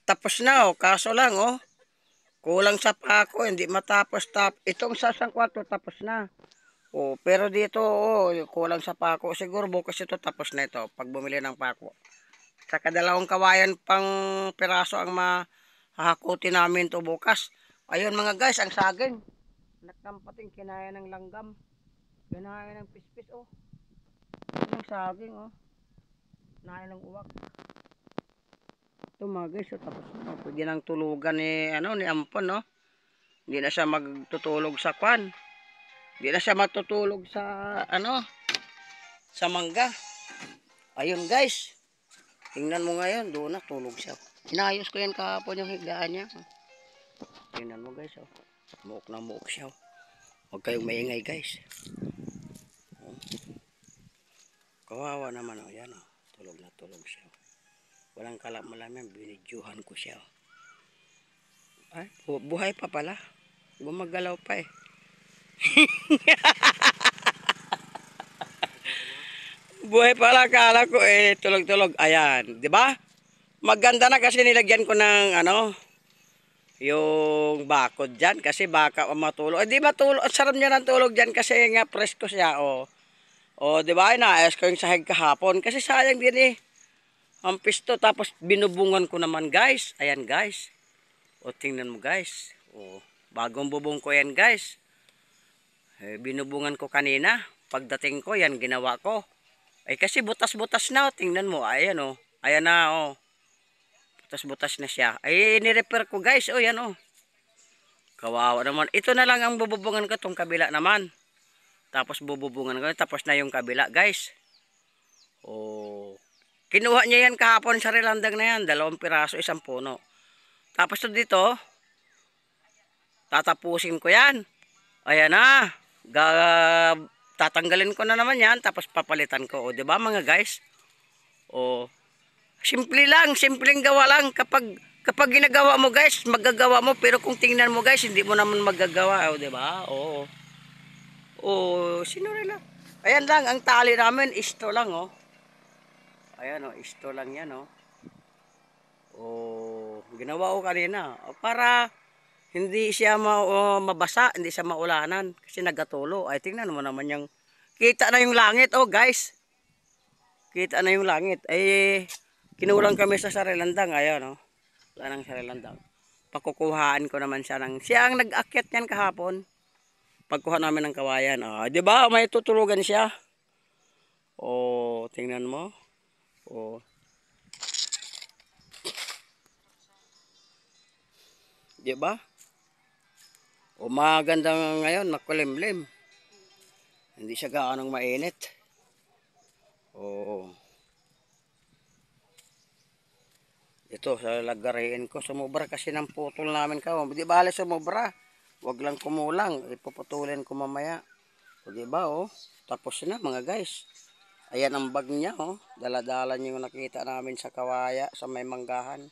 tapos na oh. Kaso lang oh. Kulang sa pako, hindi matapos itong sa isang kwarto tapos na. Oh, pero dito oh, kulang sa pako. Siguro bukas ito tapos na ito pag bumili ng pako. Saka dalawang kawayan pang piraso ang mahahakutin namin to bukas. Ayun mga guys, ang saging. Nagkampating kinaya ng langgam. Kinaya ng pispis oh. Ang saging oh. Kinaya ng uwak. Ito mga guys, so, tapos na. Pwede nang tulugan ni, ni Ampon, no? Hindi na siya magtutulog sa kwan. Hindi na siya matutulog sa, sa mangga. Ayun guys. Tingnan mo ngayon, doon na tulog siya. Inayos ko yan kahapon yung higaan niya. Tingnan mo guys, oh. Muok na muok siya. Huwag kayong maingay guys. Kawawa naman, oh. Yan, oh. Tulog na tulog siya. Walang kalam-malaman, binidyohan ko siya. Ay, buhay pa pala. Gumagalaw pa eh. Buhay pala, kala ko eh, tulog-tulog. Ayan, di ba? Maganda na kasi nilagyan ko ng yung bakod dyan kasi baka matulog. Eh, di matulog, ang sarap niya ng tulog dyan kasi nga presko siya, oh. Oh, di ba? Inaayos ko yung sahig kahapon kasi sayang din eh. Ang pisto, tapos binubungan ko naman guys. Ayan guys. O tingnan mo guys. O, bagong bubong ko yan guys. Binubungan ko kanina. Pagdating ko, yan ginawa ko. Ay kasi butas-butas na. O, tingnan mo. Ayan o. Ayan na o. Butas-butas na siya. Ay nirepair ko guys. O yan o. Kawawa naman. Ito na lang ang bububungan ko. Itong kabila naman. Tapos bububungan ko. Tapos na yung kabila guys. O. Kinuha niya yan kahapon sa relandang na yan. 2 piraso, 1 puno. Tapos dito, tatapusin ko yan. Ayan na. Tatanggalin ko na naman yan. Tapos papalitan ko. O, diba mga guys? O, simple lang. Simpleng gawa lang. Kapag ginagawa mo guys, magagawa mo. Pero kung tingnan mo guys, hindi mo naman magagawa. O, diba? O. O, sinuri lang. Ayan lang. Ang tali namin, isto lang, o. Ayan, o. Isto lang yan, o. O, ginawa ko kanina. O, para hindi siya mabasa, hindi siya maulanan. Kasi nagatulo. Ay, tingnan mo naman yung... Kita na yung langit, oh guys. Kita na yung langit. Ay, kinulang kami sa sarilandang. Ayan, oh. Wala ng sarilandang. Pakukuhaan ko naman siya ng... Siya ang nag-akyat niyan kahapon. Pagkuha namin ng kawayan. Oh, di ba? May tutulugan siya. Oh, tingnan mo. Oh. Di ba? O maganda ngayon, makulimlim. Hindi siya gaanong mainit. Oo. Ito, sa lagariin ko, sumubra kasi ng putol namin ka. Di ba sumubra? Huwag lang kumulang. Ipuputulin ko mamaya. O di ba, oh? Tapos na mga guys. Ayan ang bag niya, oh. Dala-dala niyo yung nakita namin sa kawaya, sa may manggahan.